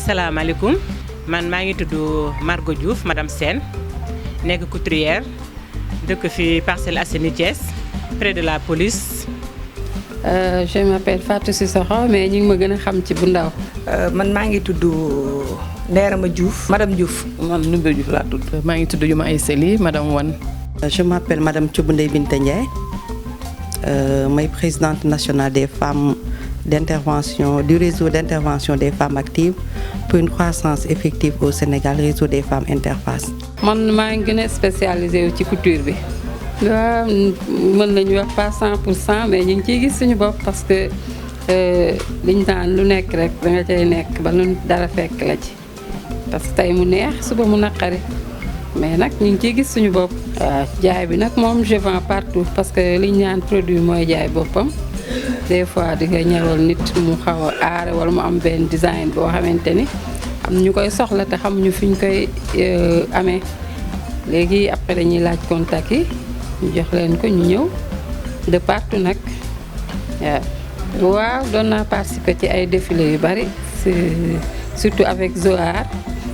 asalaamaaleykum man maa ngi tudd Margot Diouf madame Sène nekk couturière dëkk fi Parcelles Assainies Thiès près de la police. Je m'appelle Fatou Sissoko mais ñu ngi ma gën a xam ci bu ndaw. man maa ngi tudd Ndeerama Diouf madame Diouf. man Ndoumbé Diouf laa tudd. maa ngi tudd Yuma Aïsseli madame Wan. Je m'appelle madame Thioubou-Ndeye Binta Ndiaye may présidente nationale des femmes d'intervention du réseau d'intervention des femmes actives pour une croissance effective au Sénégal, réseau des femmes Interface. man maa ngi gën a spécialisé wu ci couture bi. waaw mën nañu wax pas 100% mais ñu ngi ciy gis suñu bopp parce que liñ daan lu nekk rek da nga cay nekk ba lu dara fekk la ci parce que tey mu neex suba mu naqari mais nag ñu ngi ciy gis suñu bopp. waaw jaay bi nag moom je vends partout parce que liñ naan produit mooy jaay boppam des fois di nga ñëwal nit mu xaw a aare wala mu am benn design boo xamante ni am ñu koy soxla te xamuñu fi ñu koy amee léegi après dañuy laaj contact yi. ñu jox leen ko ñu ñëw de partout nag waaw doon naa participer ci ay défilé yu bari surtout avec Zohar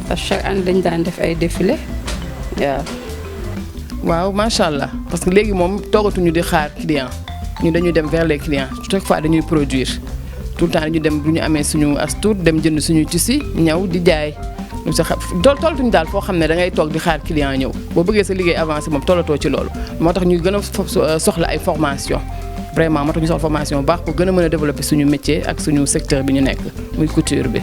parce que chaque année dañ daan def ay défilé waaw macha allah parce que léegi moom toogatuñu di xaar client ñu dañuy dem vers les clients chaque fois dañuy produire tout le temps dañuy dem bu ñu amee suñu as tuut dem jënd suñu tissu ñëw di jaay. tollatuñu daal foo xam ne da ngay toog di xaar client ñëw boo bëggee sa liggéey avancé moom tollatoo ci loolu moo tax ñu gën a soxla ay formation vraiment moo tax ñu soxla formation bu baax pour gën a mën a développer suñu métier ak suñu secteur bi ñu nekk muy couture bi.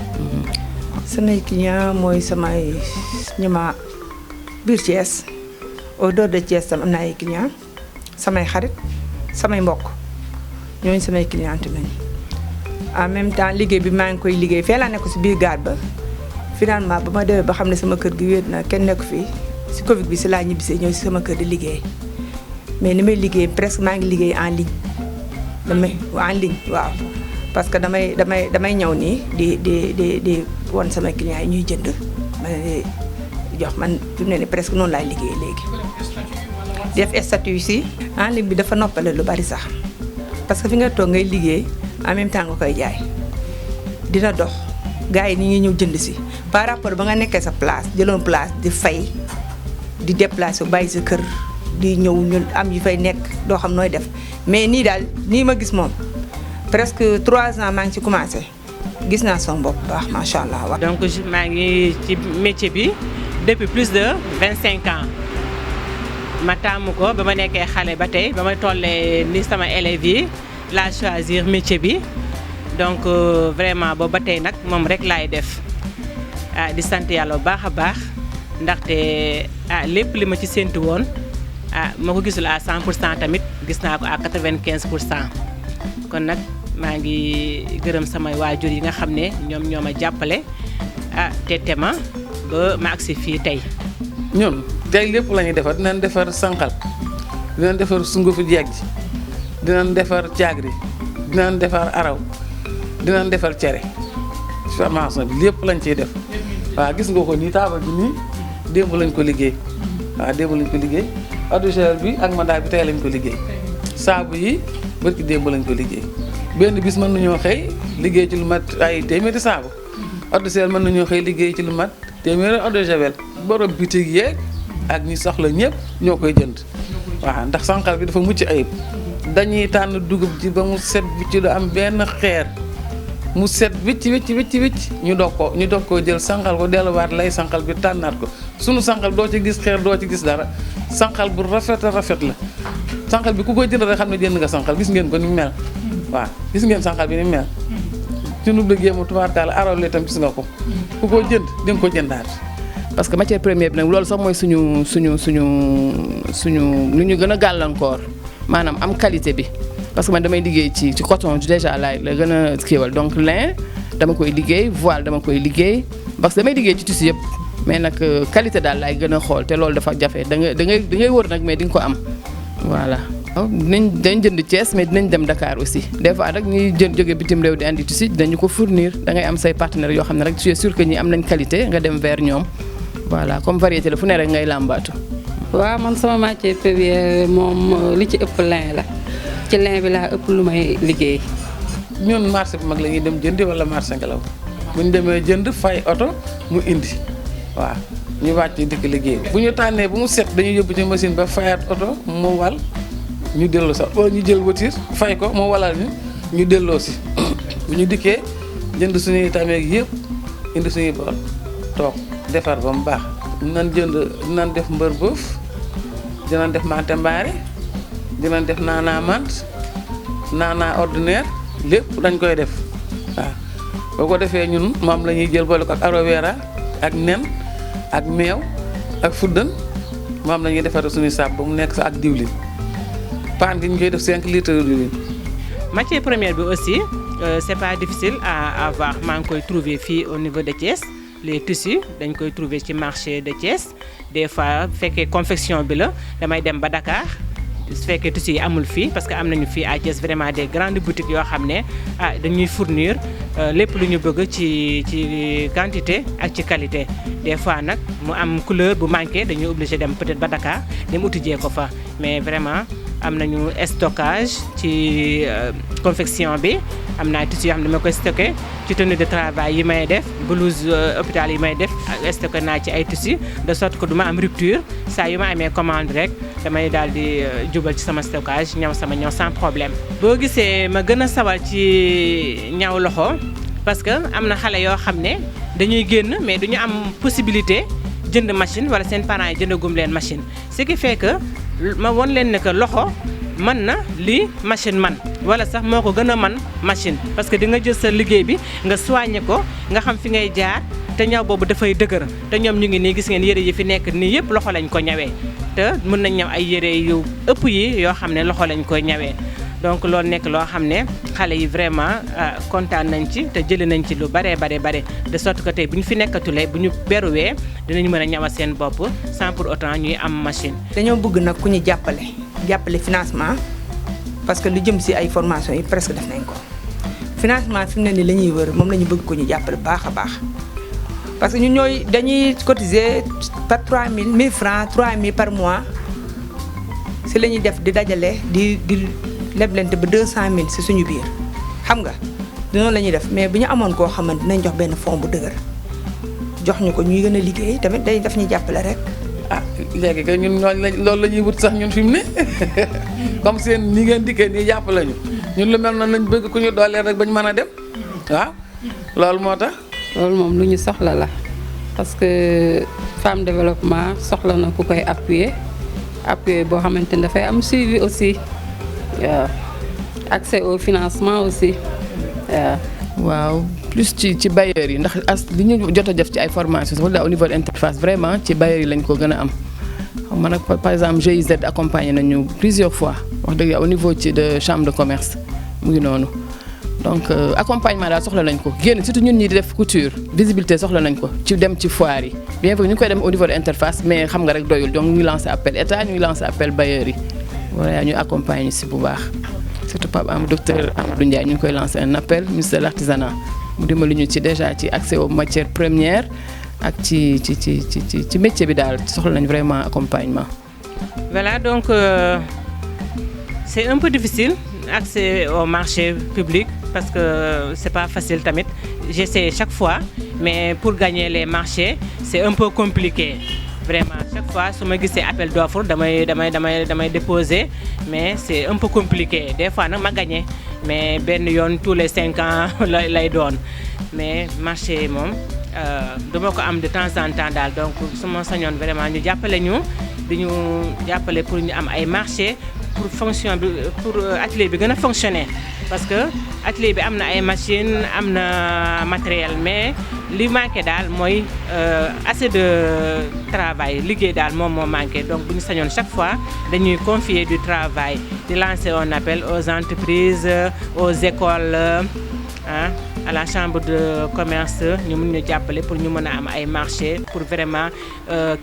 samay client mooy samay ñu ma biir Thiès au dehors de Thiès tam am na ay client samay xarit samay mbokk ñooñu samay cliente lañu en même temps liggéey bi maa ngi koy liggéey fee laa nekk si biir gaar ba. finalement ba ma demee ba xam ne sama kër gi wéet na kenn nekku fii si Covid bi si laa ñibbisee ñëw si sama kër di liggéey mais ni may liggéey presque maa ngi liggéey en ligne waaw parce que damay ñëw nii di won sama clients yi ñuy jënd ma jox man fi mu ne nii presque noonu laay liggéey léegi. def statut si en ligne bi dafa noppale lu bari sax parce que fi nga toog ngay liggéey en même temps nga koy jaay dina dox. gars yi ni ngi ñëw jënd si par rapport ba nga nekkee sa place jëloon place di fay di déplacer bàyyi sa kër di ñëw ñu am yu fay nekk doo xam nooy def mais nii daal nii ma gis moom presque 3 ans maa ngi ci commencé gis naa sama bopp bu baax macha allah. donc maa ngi ci métier bi depuis plus de 25 ans ma tàmm ko ba ma nekkee xale ba tey ba ma tollee ni sama élèves yi laa choisir métier bi. donc vraiment boobu ba tey nag moom rek laay def di sant yàlla bu baax a baax ndaxte lépp li ma ci séntu woon ma ko gisul à 100% tamit gis naa ko à 95%. kon nag maa ngi gërëm samay waajur yi nga xam ne ñoom ñoo ma jàppale tete ma ba ma agsi fii tey. ñun tey lépp la ñuy defar dinañ defar sànqal dinañ defar sungufu jeeg ji dinañ defar caagri dinañ defar araw. dinañ defar cere formation bi lépp lañ ciy def waaw gis nga ko nii taabal bi nii démb lañ ko liggéey waaw démb lañ ko liggéey eau de javel bi ak mandat bi tey lañ ko liggéey saabu yi barki démb lañ ko liggéey benn bis mën nañoo xëy liggéey ci lu mat ay téeméeri saabu eau de javel mën nañoo xëy liggéey ci lu mat téeméeri eau de javel borom bitig yeeg ak ñi soxla ñëpp ñoo koy jënd waaw ndax sànqal bi dafa mucc ayib dañuy tànn dugub ji ba mu set bi ci lu am benn xeer mu set wicc ñu doog koo jël sànqal ko delluwaat lay sànqal bi tànnaat ko sunu sànqal doo ci gis xeer doo ci gis dara sànqal bu rafet la sànqal bi ku koy jënd rek xam ne jënd nga sànqal gis ngeen ko ni mel waaw gis ngeen sànqal bi ni mel ci nu dëggee mu tubaarkaala araw li tam gis nga ko ku ko jënd di nga ko jëndaat. parce que matière première bi nag loolu sax mooy suñu lu ñu gën a gàllankoor maanaam am qualité bi. parce que man damay liggéey ci coton déjà la gën a kiiwal donc lin dama koy liggéey voile dama koy liggéey parce que damay liggéey ci tissu yëpp mais nag qualité daal laay gën a xool te loolu dafa jafe da ngay wër nag mais di nga ko am voilà. dañ jënd Thiès mais dinañ dem Dakar aussi des fois rek ñuy jóge bitim réew di andi tissu dañu ko fournir da ngay am say partenaires yoo xam ne rek tu es sûr que ñi am nañ qualité nga dem vers ñoom voilà comme variété la fu ne rek ngay làmbaatu. waaw man sama matière première moom li ci ëpp lin la. ci lin bi laa ëpp lu may liggéey. ñun marché bu mag la ñuy dem jëndi wala marché ngelaw. bu ñu demee jënd fay oto mu indi waaw ñu wàcc dikk liggéey bu ñu tànnee bu mu set dañuy yóbbu ci machine ba fayaat oto mu wal ñu delloo sax wala ñu jël voiture fay ko mu walal ñu delloo si bu ñu dikkee jënd suñuy tameeg yëpp indi suñuy bool toog defar ba mu baax nan def mbër bëf dinañ def mante mbaare dinañ def naanaa mant naanaa ordinaire lépp dañ koy def waaw boo ko defee ñun moom la ñuy jël boole ko ak aloe vera ak nen ak meew ak fuddan moom la ñuy defaree suñuy sàpp ba mu nekk sa ak diwlin paan gi ñu koy def 5 litres diwlin. Matière première bi aussi c'est pas difficile à avoir maa ngi koy trouver fii au niveau de Thiès les tissus dañ koy trouver ci marché de Thiès des fois bu fekkee confection bi la damay dem ba Dakar su fekkee tissus yi amul fii parce que am nañu fii à Thiès vraiment des grandes boutiques yoo xam ne dañuy fournir lépp lu ñu bëgg ci quantité ak ci qualité des fois nag mu am couleur bu manqué dañuy obligé dem peut-être ba Dakar dem utijee ko fa mais vraiment am nañu stockage ci confection bi am naa tissu yoo xam ne dama koy stocké ci tenue de travail yi may def blouse hôpital yi may def stocké naa ci ay tissu de sorte que du ma am rupture saa yu ma amee commande rek damay daal di jubal ci sama stockage ñaw sama ñaw sans problème. boo gisee ma gën a sawar ci ñaw loxo parce que am na xale yoo xam ne dañuy génn mais duñu am possibilité jënd machine wala seen parents yi jëndagum leen machine ce qui fait que ma won leen ne que loxo man na li machine man wala sax moo ko gën a man machine parce que di nga jël sa liggéey bi nga soigné ko nga xam fi ngay jaar te ñaw boobu dafay dëgër te ñoom ñu ngi nii gis ngeen yére yi fi nekk nii yëpp loxo lañ ko ñawee te mën nañ ñaw ay yére yu ëpp yi yoo xam ne loxo lañ koy ñawee donc loolu nekk loo xam ne xale yi vraiment kontaan nañ ci te jëlee nañ ci lu bare de sorte que tey bu ñu fi nekkatulee bu ñu beruwee dinañ mën a ñawal seen bopp sans pour autant ñuy am machine. dañoo bëgg nag ku ñu jàppale financement parce que lu jëm ci ay formation yi presque def nañ ko financement fi mu ne nii la ñuy wër moom la ñu bëgg ku ñu jàppale baax a baax parce que ñun dañuy cotiser par 3000 1000 francs 3000 par mois ci la ñuy def di dajale di leblente ba 200000 ci suñu biir xam nga noonu la ñuy def mais bu ñu amoon koo xamante dinañ jox benn fond bu dëgër jox ñu ko ñuy gën a liggéey tamit day daf ñuy jàppale rek. léegi kay ñun loolu la ñuy wut sax ñun fi mu ne comme seen ni ngeen dikkee nii jàppale ñu ñun lu mel noonu lañ bëgg ku ñu dooleel rek bañ mën a dem waaw loolu moo tax. loolu moom lu ñu soxla la parce que femme développement soxla na ku koy appuyer boo xamante ni dafay am suivi aussi waaw accès au financement aussi waaw plus ci bailleurs yi ndax li ñu jot a def ci ay formations wala au niveau de l'interface vraiment ci bailleurs yi lañ ko gën a am xam nga nag par exemple GIZ accompagné nañu plusieurs fois wax dëgg au niveau de chambre de commerce mu ngi noonu donc accompagnement daal soxla nañ ko génn surtout ñun ñi di def couture visibilité soxla nañ ko ci dem ci foire yi bien vrai ñu ngi koy dem au niveau de l'interface mais xam nga rek doyul donc ñu ngi lancé appel état ñu ngi lancé appel bailleurs yi voilà ñu accompagner si bu baax surtout Pape am docteur Amadou Ndiaye ñu ngi koy lancé un appel ministre de l'artisanat mu dimbali ñu ci déjà ci accès aux matières premières ak ci métier bi daal soxla nañ vraiment accompagnement. Voilà donc c'est un peu difficile accès au marché public parce que c'est pas facile tamit j'essaie chaque fois mais pour gagner les marchés c'est un peu compliqué. Vraiment chaque fois su ma gisee appel d'offre damay déposer mais c'est un peu compliqué des fois nag ma gagné mais benn yoon tous les 5 ans lay doon mais marché moom dama ko am de temps en temps daal donc su ma sañoon vraiment ñu jàppale ñu di ñu jàppale pour ñu am ay marché pour fonction bi pour atelier bi gën a fonctionner parce que atelier bi am na ay machine am na matériel mais li manqué daal mooy assez de travail liggéey daal moom moo manqué donc bu ñu sañoon chaque fois dañuy confier du travail di lancer un appel aux entreprises aux écoles à la chambre de commerce ñu mun ñu jàppale pour ñu mën a am ay marché pour vraiment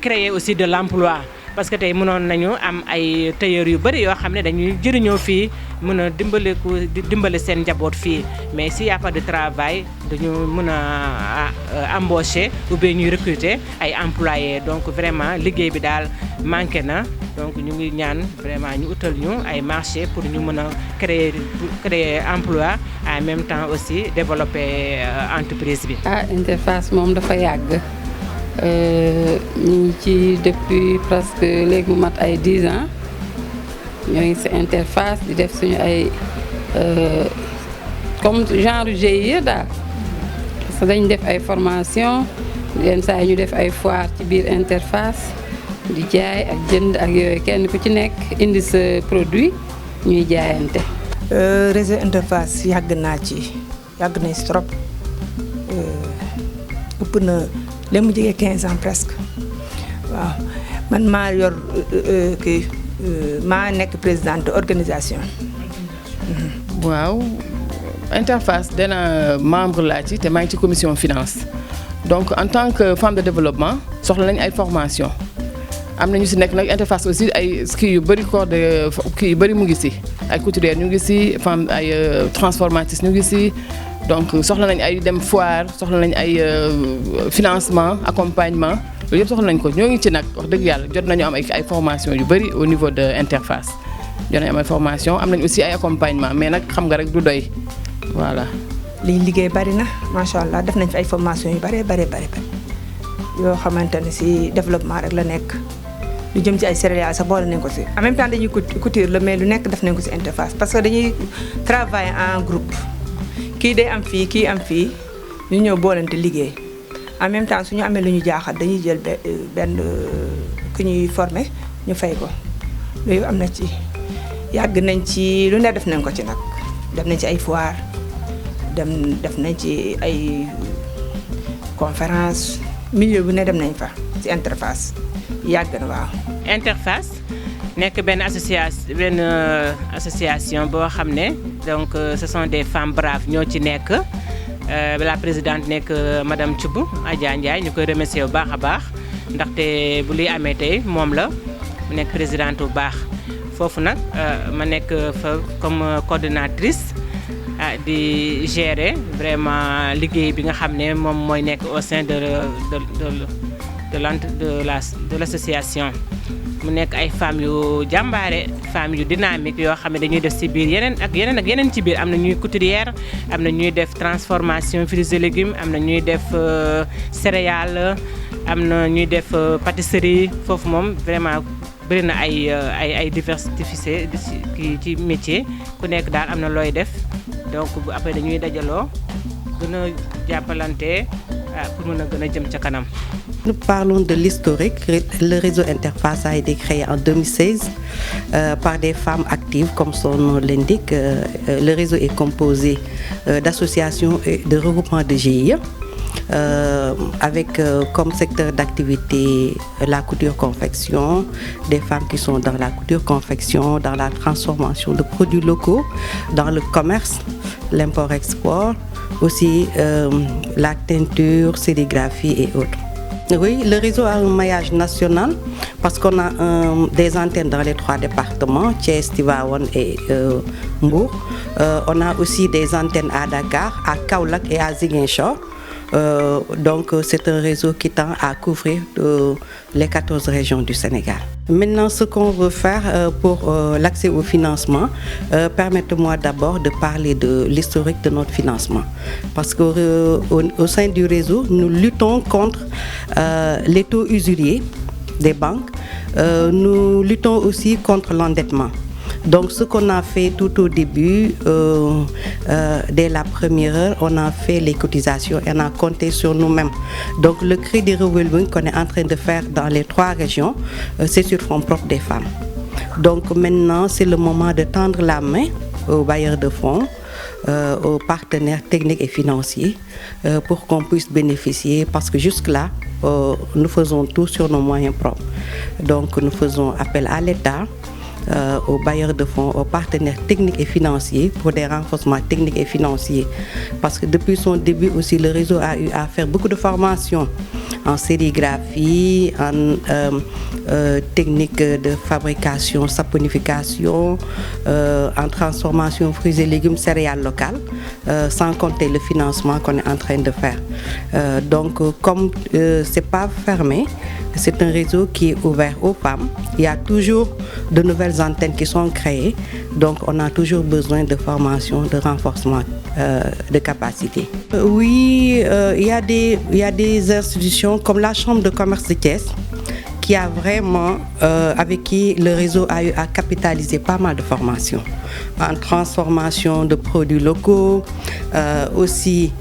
créer aussi de l'emploi parce que tey mënoon nañu am ay tailleur yu bëri yoo xam ne dañuy jëriñoo fii mën a dimbale seen njaboot fii mais s'il y a pas de travail dañu mën a embaucher ou bien ñuy recruter ay employés donc vraiment liggéey bi daal manqué na donc ñu ngi ñaan vraiment ñu utal ñu ay marché pour ñu mën a créer emploi en même temps aussi développer entreprise bi. Interface moom dafa yàgg ñu ngi ci depuis presque léegi mu mat ay 10 ans ñoo ngi ci Interface di def suñu ay comme genre GIE daal parce que dañu def ay formation yenn saa yi ñu def ay foire ci biir Interface di jaay ak jënd ak yooyu kenn ku ci nekk indi sa produit ñuy jaayante. réseau Interface yàgg naa ci trop ëpp na léegi mu jege 15 ans presque waaw man maa yor maa nekk présidente organisation. waaw Interface dana membre laa ci te maa ngi ci commission finance donc en tant que femme de développement soxla nañ ay formation am na ñu si nekk nag Interface aussi ay kii yu bëri corps de kii yu bëri mu ngi si ay couturières ñu ngi si femme ay transformatrices ñu ngi si donc soxla nañ ay dem foire soxla nañ ay financement accompagnement loolu yëpp soxla nañ ko ñoo ngi ci nag wax dëgg yàlla jot nañu am ay formation yu bëri au niveau de Interface jot nañu am ay formation am nañ aussi ay accompagnement mais nag xam nga rek du doy voilà. liñ liggéey bari na macha allah def nañ fi ay formation yu bari yoo xamante ne ci développement rek la nekk lu jëm ci ay céréales sax boole nañ ko ci en même temps dañuy couture la mais lu nekk def nañ ko ci Interface parce que dañuy travailler en groupe kii day am fii kii am fii ñu ñëw boolante liggéey en même temps su ñu amee lu ñu jaaxal dañuy jël benn ku ñuy former ñu fay ko loolu am na ci yàgg nañ ci lu ne def nañ ko ci nag def nañ ci ay foire def nañ ci ay conférence milieu bu ne dem nañ fa ci Interface yàgg na waaw. Interface nekk benn association boo xam ne donc ce sont des femmes braves ñoo ci nekk la présidente nekk madame Thioub Adja Ndiaye ñu koy remercier bu baax a baax ndaxte bu luy amee tey moom la mu nekk présidente bu baax foofu nag ma nekk fa comme coordonnatrice di gérer vraiment liggéey bi nga xam ne moom mooy nekk au sein de l'association mu nekk ay femmes yu jàmbaare femmes yu dynamique yoo xam ne dañuy def ci biir yeneen ci biir am na ñuy couturière am na ñuy def transformation fruits et légumes am na ñuy def céréales am na ñuy def pâtisserie foofu moom vraiment bëri na ay diversité ci métier ku nekk daal am na looy def donc après dañuy dajaloo gën a jàppalante pour mën a gën a jëm ca kanam. Nous parlons de l'historique. Le réseau Interface a été créé en 2016 par des femmes actives, comme son nom l'indique. Le réseau est composé d'associations et de regroupements de GIE, avec comme secteur d'activité la couture-confection, des femmes qui sont dans la couture-confection, dans la transformation de produits locaux, dans le commerce, l'import-export, aussi la teinture, sérigraphie et autres. Oui, le réseau a un maillage national parce qu'on a des antennes dans les 3 départements, Thiès, Tivaouane et Mbour. On a aussi des antennes à Dakar, à Kaolack et à Ziguinchor. Donc c'est un réseau qui tend à couvrir les 14 régions du Sénégal. Maintenant, ce qu'on veut faire pour l'accès au financement, permettez-moi d'abord de parler de l'historique de notre financement. Parce qu'au sein du réseau, nous luttons contre les taux usuriers des banques. Nous luttons aussi contre l'endettement. Donc ce qu'on a fait tout au début, dès la première heure, on a fait les cotisations et on a compté sur nous-mêmes. Donc le crédit revolving qu'on est en train de faire dans les 3 régions, c'est sur fonds propres des femmes. Donc maintenant, c'est le moment de tendre la main aux bailleurs de fonds, aux partenaires techniques et financiers pour qu'on puisse bénéficier parce que jusque-là, nous faisons tout sur nos moyens propres. Donc nous faisons appel à l'État aux bailleurs de fonds, aux partenaires techniques et financiers pour des renforcements techniques et financiers. Parce que depuis son début aussi, le réseau a eu à faire beaucoup de formations en sérigraphie, en technique de fabrication, saponification, en transformation fruits et légumes, céréales locales, sans compter le financement qu'on est en train de faire. Donc, comme c'est pas fermé, c'est un réseau qui est ouvert aux femmes. Il y a toujours de nouvelles antennes qui sont créées. Donc, on a toujours besoin de formation, de renforcement de capacité. Oui, il y a des institutions comme la Chambre de commerce de Thiès qui a vraiment, avec qui le réseau a eu à capitaliser pas mal de formations en transformation de produits locaux, aussi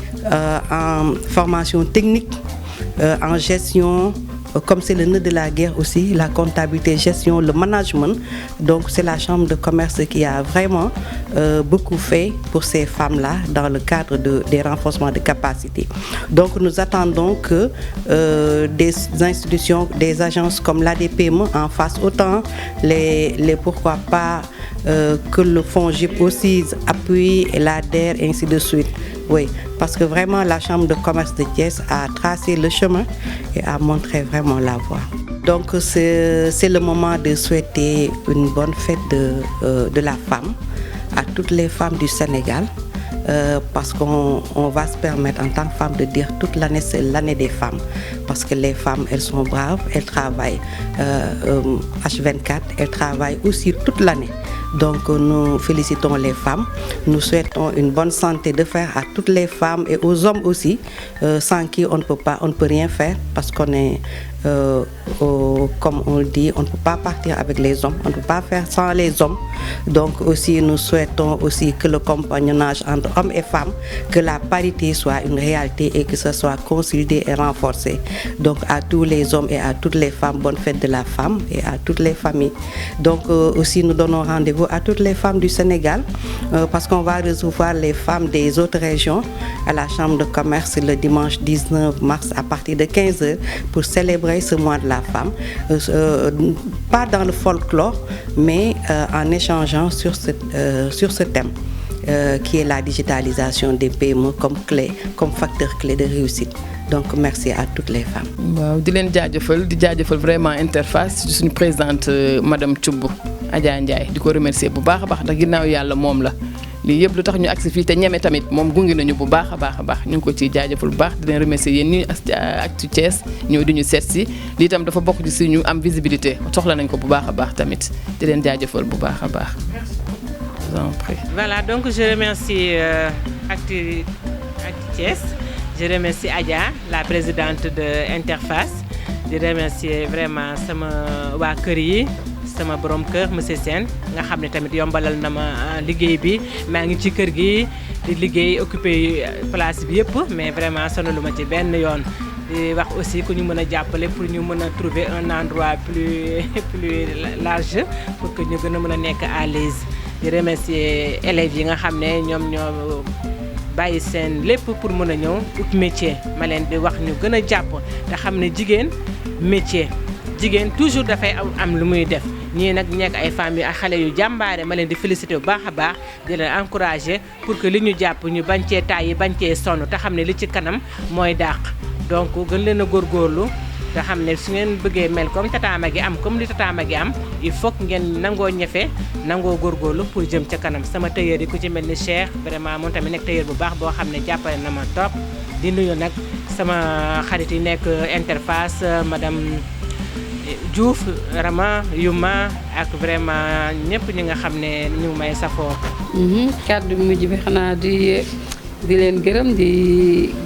en formation technique, en gestion. Comme c'est le nœud de la guerre aussi, la comptabilité, gestion, le management. Donc c'est la Chambre de commerce qui a vraiment beaucoup fait pour ces femmes-là dans le cadre des renforcements de capacité. Donc nous attendons que des institutions, des agences comme l'ADPME en fassent autant, les pourquoi pas que le FONGIP aussi appuie, l'ADER et ainsi de suite. Oui, parce que vraiment la Chambre de commerce de Thiès a tracé le chemin et a montré vraiment la voie. Donc c'est le moment de souhaiter une bonne fête de la femme à toutes les femmes du Sénégal. Parce qu'on va se permettre en tant que femme de dire toute l'année c'est l'année des femmes, parce que les femmes elles sont braves, elles travaillent H24, elles travaillent aussi toute l'année. Donc nous félicitons les femmes, nous souhaitons une bonne santé de fer à toutes les femmes et aux hommes aussi, sans qui on ne peut rien faire, parce qu'on est comme on le dit, on ne peut pas partir avec les hommes, on ne peut pas faire sans les hommes. Donc aussi nous souhaitons aussi que le compagnonnage entre hommes et femmes, que la parité soit une réalité et que ce soit consolidé et renforcé. Donc à tous les hommes et à toutes les femmes, bonne fête de la femme et à toutes les familles. Donc aussi nous donnons rendez-vous à toutes les femmes du Sénégal, parce qu'on va recevoir les femmes des autres régions à la Chambre de commerce le dimanche 19 mars à partir de 15h pour célébrer ce mois de la femme, pas dans le folklore, mais en échangeant sur ce thème qui est la digitalisation des PME comme facteur clé de réussite. Donc merci à toutes les femmes. waaw di leen jaajëfal vraiment Interface ci suñu présidente madame Thioub Adja Ndiaye di ko remercier bu baax a baax ndax ginnaaw yàlla moom la lii yëpp lu tax ñu agsi fii te ñeme tamit moom gunge nañu bu baax a baax ñu ngi ko ciy jaajëfal bu baax di leen remercier yéen ñi Actu Thiès ñëw di ñu seet si lii itam dafa bokk ci suñu am visibilité soxla nañ ko bu baax a baax tamit di leen jaajëfal bu baax a baax. Voilà, donc je remercie Actu Thiès, je remercie Adja, la présidente de Interface, je remercie vraiment sama waa kër yi sama borom kër monsieur Sène nga xam ne tamit yombalal na ma liggéey bi maa ngi ci kër gi di liggéey occupé place bi yëpp mais vraiment sonaluma ci benn yoon di wax aussi ku ñu mën a jàppale pour ñu mën a trouver un endroit plus large pour que ñu gën a mën a nekk à l'aise di remercier élèves yi nga xam ne ñoom ñoo bàyyi seen lépp pour mën a ñëw ut métier ma leen di wax ñu gën a jàpp te xam ne jigéen métier jigéen toujours dafay am lu muy def ñii nag nekk ay femmes yu ay xale yu jàmbaare ma leen di féliciter bu baax a baax di leen encourager pour que li ñu jàpp ñu bañ cee tàyyi bañ cee sonn te xam ne li ci kanam mooy dàq donc gën leen a góorgóorlu te xam ne su ngeen bëggee mel comme tataama gi am comme li tataama gi am il faut que ngeen nangoo ñefe nangoo góorgóorlu pour jëm ca kanam sama tailleur yi ku ci mel ni Cheikh vraiment moom tamit nekk tailleur bu baax boo xam ne jàppale na ma top di nuyu nag sama xarit yi nekk Interface madame Diouf Rama Yuma ak vraiment ñëpp ñi nga xam ne ñu may safoo. kàddu mujj bi xanaa di leen gërëm di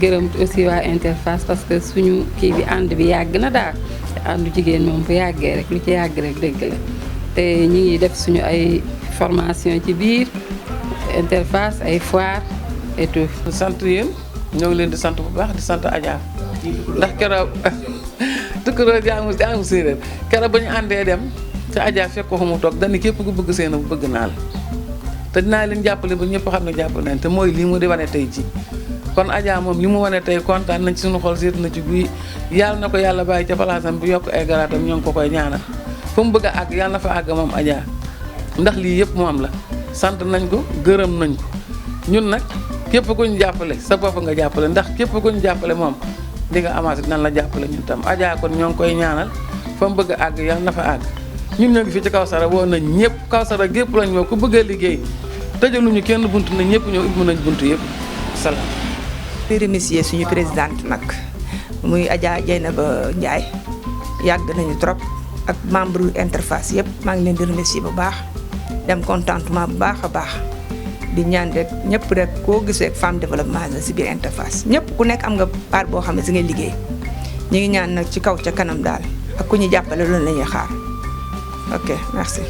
gërëm aussi waa Interface parce que suñu kii bi ànd bi yàgg na daal te àndu jigéen moom bu yàggee rek lu ci yàgg rek dëgg la te ñi ngi def suñu ay formation ci biir Interface ay foire et tout. sant yéen ñoo ngi leen di sant bu baax di sant Adja ndax keroog tukkuroo jaamu séeréer keroog ba ñu àndee dem te Adja fekk ko fa mu toog dañu képp ku bëgg seen bu bëgg naa la te dinaa leen jàppale ba ñëpp xam ne jàppale nañ te mooy lii mu di wane tey ci kon Adja moom li mu wane tey kontaan nañ ci suñu xol seet na ci guy yàlla na ko yàlla bàyyi ca palaasam bi yokk ay garaatam ñoo ngi ko koy ñaanal fa mu bëgg a àgg yàlla na fa àgg moom Adja ndax lii yëpp moom la sant nañ ko gërëm nañ ko ñun nag képp ku ñu jàppale sa bopp nga jàppale ndax képp ku ñu jàppale moom di nga avancé dinañ la jàppale ñun tam Adja kon ñoo ngi koy ñaanal fa mu bëgg a àgg yàlla na fa àgg ñun ñoo ngi fii ci Kawsara woo nañ ñëpp Kawsara gépp lañ woo ku bëgg a liggéey tëjaluñu kenn buntu na ñëpp ñëw ubbi nañ buntu yëpp salaam. di remercier suñu présidente nag muy Adja Dieynaba Ndiaye yàgg nañu trop ak membre interface yëpp maa ngi leen di remercier bu baax dem contentement bu baax a baax di ñaan rek ñëpp rek koo gis rek femme développement la si biir interface ñëpp ku nekk am nga part boo xam ne si ngay liggéey ñu ngi ñaan nag ci kaw ca kanam daal ak ku ñu jàppale loolu la ñuy xaar ok merci.